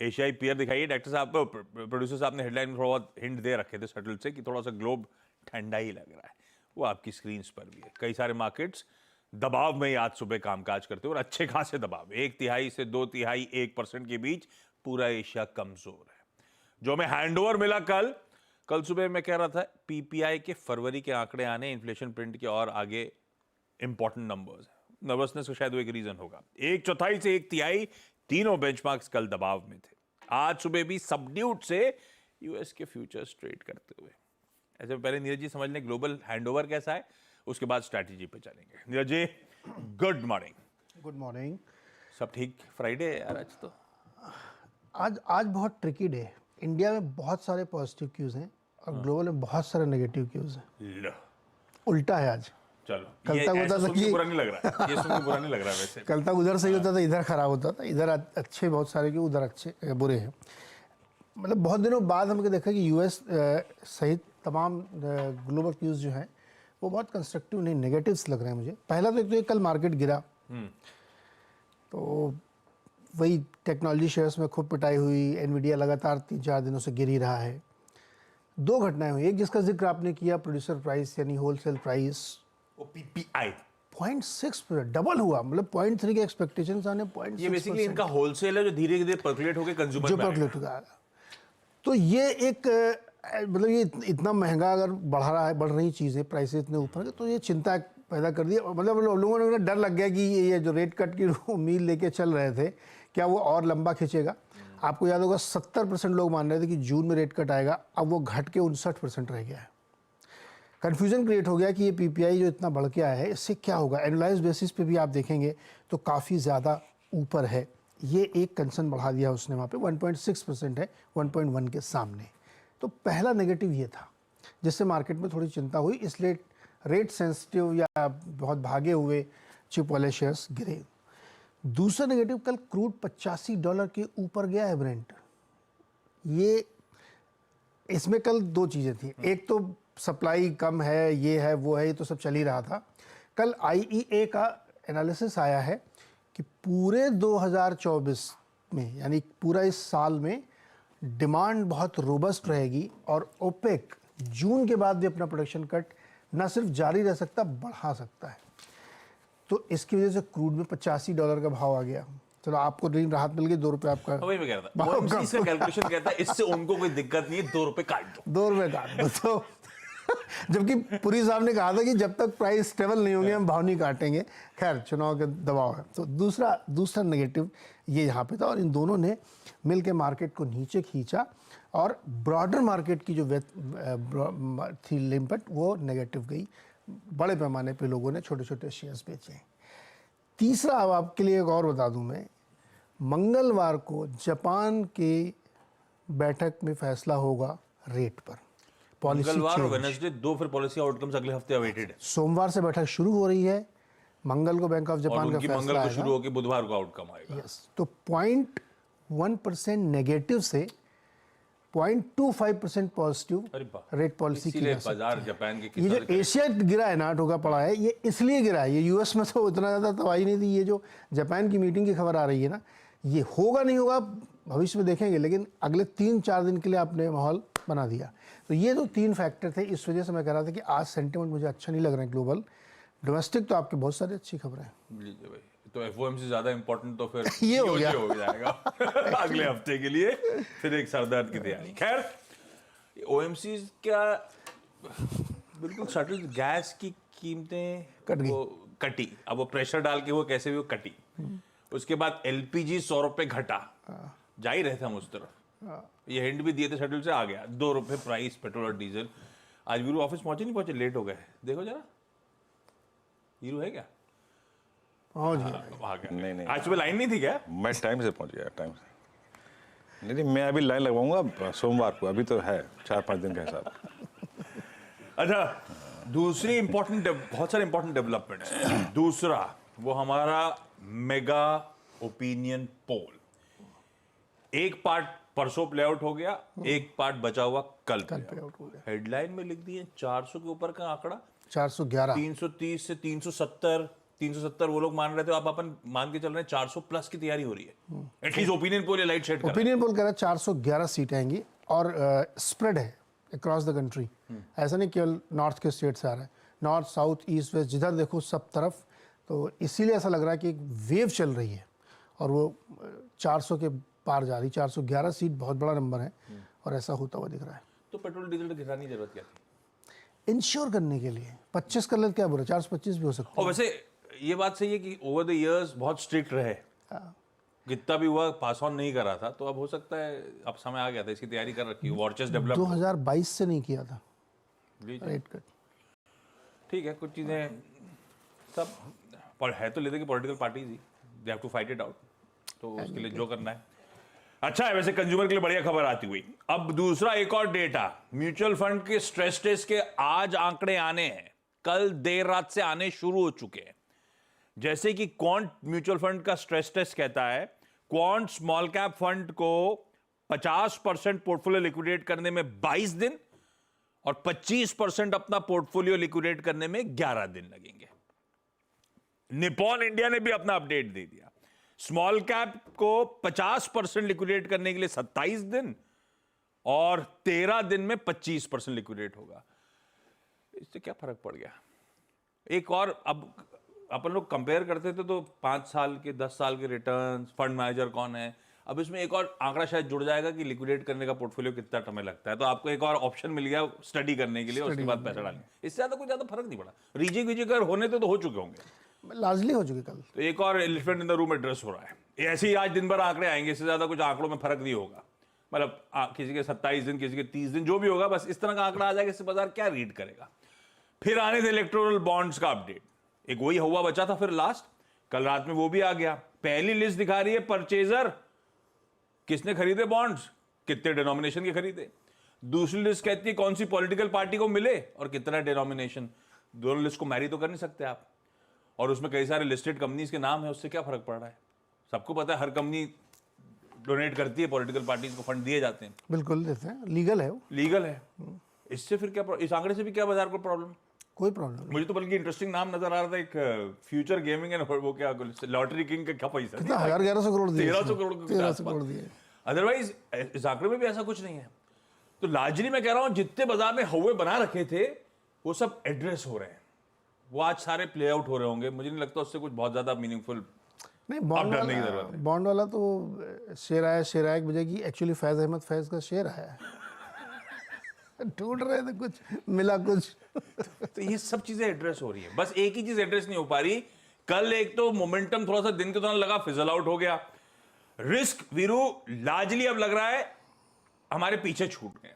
एशियाई पीयर दिखाइए डॉक्टर साहब, प्रोड्यूसर साहब ने हेडलाइन में थोड़ा बहुत हिंट दे रखे थे सटल से कि थोड़ा सा ग्लोब ठंडा ही लग रहा है, वो आपकी स्क्रीन पर भी है। कई सारे मार्केट्स दबाव में ही आज सुबह कामकाज करते हैं और अच्छे खासे दबाव, 1/3 से 2/3 1% के बीच पूरा एशिया कमजोर है। जो हमें हैंडओवर मिला कल सुबह मैं कह रहा था पीपीआई के फरवरी के आंकड़े आने, इन्फ्लेशन प्रिंट के और आगे इंपॉर्टेंट नंबर्स, नर्वसनेस का शायद वो एक रीजन होगा। 1/4 से 1/3 तीनों बेंचमार्क्स कल दबाव में थे। आज सुबह भी सबड्यूट से यूएस के फ्यूचर्स ट्रेड करते हुए। ऐसे में पहले नीरज जी समझ लें ग्लोबल हैंडओवर कैसा है, उसके बाद स्ट्रैटेजी पे चलेंगे। Neeraj ji good morning. Good morning. सब ठीक? फ्राइडे है यार आज तो। आज बहुत ट्रिकी डे है। इंडिया में बहुत सारे पॉजिटिव क्यूज हैं और ग्लोबल में बहुत सारे नेगेटिव क्यूज हैं। लो उल्टा है आज। चलो, कल तक होता था कि बुरा नहीं लग रहा है, ये सुन के बुरा नहीं लग रहा है वैसे। कल तक उधर सही होता था, इधर खराब होता था, इधर अच्छे बहुत सारे क्यों, उधर अच्छे बुरे हैं। मतलब बहुत दिनों बाद हमने देखा कि यूएस सहित तमाम ग्लोबल क्यूज जो हैं वो बहुत कंस्ट्रक्टिव नहीं, नेगेटिव्स लग रहे हैं मुझे। पहला तो एक तो ये कल मार्केट गिरा, तो वही टेक्नोलॉजी शेयर्स में खूब पिटाई हुई। एनवीडिया लगातार 3-4 दिनों से गिर ही रहा है। दो घटनाएं हुई, एक जिसका जिक्र आपने किया, प्रोड्यूसर प्राइस यानी होलसेल प्राइस, वो पीपीआई 0.6% डबल हुआ। मतलब 0.3 के एक्सपेक्टेशंस आने 0.6%। ये बेसिकली इनका होलसेल है जो धीरे धीरे पर्कुलेट होकर कंज्यूमर जो में आएगा। पर्कुलेट होगा। तो ये एक मतलब ये इतना महंगा अगर बढ़ रही चीज़ें, प्राइसेस इतने ऊपर के, तो ये चिंता पैदा कर दिया। मतलब लोगों ने डर लग गया कि ये जो रेट कट की उम्मीद लेके चल रहे थे, क्या वो और लंबा खींचेगा। आपको याद होगा 70% लोग मान रहे थे कि जून में रेट कट आएगा, अब वो घट के 59% रह गया है। कन्फ्यूजन क्रिएट हो गया कि ये पीपीआई जो इतना बढ़ के आया है इससे क्या होगा। एनुअलाइज बेसिस पे भी आप देखेंगे तो काफ़ी ज़्यादा ऊपर है। ये एक कंसर्न बढ़ा दिया उसने वहाँ पे, 1.6% है 1.1 के सामने। तो पहला नेगेटिव ये था जिससे मार्केट में थोड़ी चिंता हुई, इसलिए रेट सेंसिटिव या बहुत भागे हुए चिप वाले शेयर्स गिरे। दूसरा नेगेटिव, कल क्रूड $85 के ऊपर गया है ब्रेंट। ये इसमें कल दो चीज़ें थी, एक तो सप्लाई कम है, ये है वो है, ये तो सब चल ही रहा था। कल आईईए का एनालिसिस आया है कि पूरे 2024 में यानी पूरा इस साल में डिमांड बहुत रोबस्ट रहेगी और ओपेक जून के बाद भी अपना प्रोडक्शन कट न सिर्फ जारी रह सकता, बढ़ा सकता है। तो इसकी वजह से क्रूड में $85 का भाव आ गया। चलो आपको राहत मिल गई, ₹2 आपका। वही मैं कह रहा था, OMC इसका कैलकुलेशन कहता है इससे उनको कोई दिक्कत नहीं है, ₹2 काट दो। ₹2 काट दो। तो जबकि पुरी साहब ने कहा था कि जब तक प्राइस स्टेबल नहीं होंगे हम भाव नहीं काटेंगे। खैर चुनाव के दबाव है। तो दूसरा नेगेटिव ये यहाँ पे था, और इन दोनों ने मिल के मार्केट को नीचे खींचा और ब्रॉडर मार्केट की जो थी लिमिट वो नेगेटिव गई। बड़े पैमाने पे लोगों ने छोटे छोटे शेयर्स बेचे। तीसरा, अब आपके लिए एक और बता दूं मैं, मंगलवार को जापान के बैठक में फैसला होगा रेट पर, पॉलिसी मंगलवार और चेंज। वेडनेसडे दो फिर पॉलिसी आउटकम्स अगले हफ्ते अवेटेड है। सोमवार से बैठक शुरू हो रही है, मंगल को बैंक ऑफ और जापान का उनकी फैसला मंगल को आएगा। शुरू होकर बुधवार को आउटकम आएगा। यस, तो 0.1% नेगेटिव से 0.25% पॉजिटिव अरे वाह, रेट पॉलिसी की इसीलिए जा सकती बाजार है। जापान के ये जो किसान एशिया गिरा है ना, ठोका पड़ा है, ये इसलिए गिरा है। ये यूएस में तो इतना ज़्यादा तबाही नहीं थी। ये जो जापान की मीटिंग की खबर आ रही है ना, ये होगा नहीं होगा भविष्य में देखेंगे, लेकिन अगले 3-4 दिन के लिए आपने माहौल बना दिया। तो ये जो 3 फैक्टर थे, इस वजह से मैं कह रहा था कि आज सेंटिमेंट मुझे अच्छा नहीं लग रहा है ग्लोबल। डोमेस्टिक तो आपके बहुत सारी अच्छी खबरें हैं। लीजिए भाई, तो FOMC ज्यादा इंपॉर्टेंट तो फिर ये हो DOJ गया। हो जाएगा अगले हफ्ते के लिए, फिर एक सरदर्द की तैयारी। खैर OMC क्या बिल्कुल सटल, गैस की कीमतें कट गई। वो कटी, अब वो प्रेशर डाल के वो कैसे भी वो कटी। उसके बाद LPG ₹100 घटा, जा ही रहे थे हम उस तरफ। ये हिंट भी दिए थे शटल से, आ गया ₹2 प्राइस पेट्रोल और डीजल। आज वीरू ऑफिस पहुंचे नहीं पहुंचे, लेट हो गए, देखो जरा वीरू है क्या? पहुंच गया। आ गया। नहीं आज सुबह लाइन नहीं थी क्या? मैं टाइम से पहुंच गया, टाइम से। नहीं मैं अभी लाइन लगवाऊंगा सोमवार को, अभी तो है 4-5 दिन का हिसाब। अच्छा, दूसरी इंपॉर्टेंट, बहुत सारे इंपॉर्टेंट डेवलपमेंट्स। दूसरा वो हमारा मेगा ओपिनियन पोल, एक पार्ट परसों प्ले आउट हो गया, एक पार्ट बचा हुआ कल प्ले आउट हो गया। हेडलाइन में लिख दिए 400 के ऊपर का आंकड़ा, 411 330 से 370, 370 वो लोग मान रहे थे, आप अपन मान के चल रहे हैं 400 प्लस की तैयारी हो रही है। At least opinion poll light shed कर रहा है। ओपिनियन पोल कह रहा है 411 सीटें आएंगी और स्प्रेड है अक्रॉस द कंट्री। ऐसा नहीं केवल नॉर्थ के स्टेट से आ रहा है, नॉर्थ साउथ ईस्ट वेस्ट जिधर देखो सब तरफ। तो इसीलिए ऐसा लग रहा है कि एक वेव चल रही है और वो 400 के पार जा रही। 411 सीट बहुत बड़ा नंबर है और ऐसा होता हुआ दिख रहा है। तो पेट्रोल डीजल गिराने की जरूरत क्या थी? इंश्योर करने के लिए 25 कर ले क्या बुरा, 425 भी हो सकता और वैसे ये बात सही है कि ओवर द इयर्स बहुत स्ट्रिक्ट रहे, है। कितना भी हुआ पास ऑन नहीं करा था, तो अब हो सकता है अब समय आ गया था, इसकी तैयारी कर रखी है, वॉर चेस्ट डेवलप। 2022 से नहीं किया था जी जी, रेट कट। ठीक है, कुछ चीजें सब पर है तो लेते कि पॉलिटिकल पार्टीज ही they have to fight it out, तो उसके लिए जो करना है। अच्छा है, वैसे कंज्यूमर के लिए बढ़िया खबर आती हुई। अब दूसरा एक और डेटा, म्यूचुअल फंड के स्ट्रेस टेस्ट के आज आंकड़े आने हैं, कल देर रात से आने शुरू हो चुके हैं। जैसे कि क्वांट म्यूचुअल फंड का स्ट्रेस टेस्ट कहता है, क्वांट स्मॉल कैप फंड को 50% पोर्टफोलियो लिक्विडेट करने में 22 दिन और 25% अपना पोर्टफोलियो लिक्विडेट करने में 11 दिन लगेंगे। निपॉन इंडिया ने भी अपना अपडेट दे दिया, स्मॉल कैप को 50% लिक्विडेट करने के लिए 27 दिन और 13 दिन में 25% लिक्विडेट होगा। इससे क्या फर्क पड़ गया? एक और, अब अपन लोग कंपेयर करते थे तो 5 साल के 10 साल के रिटर्न, फंड मैनेजर कौन है, अब इसमें एक और आंकड़ा शायद जुड़ जाएगा कि लिक्विडेट करने का पोर्टफोलियो कितना समय लगता है, तो आपको एक और ऑप्शन मिल गया स्टडी करने के लिए, उसके बाद पैसा डालने। इससे ज्यादा कुछ ज्यादा फर्क नहीं पड़ा। रीजिक वीजिक अगर होने तो हो चुके होंगे, लार्जली हो चुकी कल। तो एक और elephant in the room address हो रहा है। ऐसे ही आज दिन भर आंकड़े आएंगे, इससे ज्यादा कुछ आंकड़ों में फर्क नहीं होगा। मतलब किसी के 27 दिन, किसी के 30 दिन, जो भी होगा, बस इस तरह का आंकड़ा आ जाएगा, इससे बाजार क्या रीड करेगा। फिर आने थे इलेक्टोरल बॉन्ड्स का अपडेट, एक वही हुआ बचा था फिर लास्ट, कल रात में वो भी आ गया। पहली लिस्ट दिखा रही है परचेजर, किसने खरीदे बॉन्ड्स, कितने डिनोमिनेशन के खरीदे। दूसरी लिस्ट कहती है कौन सी पॉलिटिकल पार्टी को मिले और कितना डिनोमिनेशन। दोनों लिस्ट को मैरी तो कर नहीं सकते आप, और उसमें कई सारे लिस्टेड कंपनीज के नाम है, उससे क्या फर्क पड़ रहा है? सबको पता है हर कंपनी डोनेट करती है, पॉलिटिकल पार्टीज को फंड दिए जाते हैं, बिल्कुल देते हैं, लीगल है वो। लीगल है। इससे फिर क्या, इस आंकड़े से भी क्या बाजार को प्रॉब्लम? कोई प्रॉब्लम नहीं। मुझे तो बल्कि इंटरेस्टिंग नाम नजर आ रहा था, एक फ्यूचर गेमिंग एंड वो क्या लॉटरी किंग का क्या पैसा, कितना 1100 करोड़ दिए, 1300 करोड़, 1300 करोड़ दिए। अदरवाइज इस आंकड़े में भी ऐसा कुछ नहीं है। तो लार्जली मैं कह रहा हूं जितने बाजार में हवे बना रखे थे वो सब एड्रेस हो रहे हैं, वो आज सारे प्ले आउट हो रहे होंगे। मुझे नहीं लगता उससे कुछ बहुत ज्यादा मीनिंगफुल नहीं, बॉन्ड वाला तो शेर आया, शेर आया की बजाय कि एक्चुअली फैज अहमद फैज का शेर आया ढूंढ रहे थे, कुछ मिला कुछ। तो ये सब चीजें एड्रेस हो रही है, बस एक ही चीज एड्रेस नहीं हो पा रही। कल एक तो मोमेंटम थोड़ा सा दिन के दौरान लगा फिजल आउट हो गया, रिस्क वीरू लार्जली अब लग रहा है हमारे पीछे छूट गए।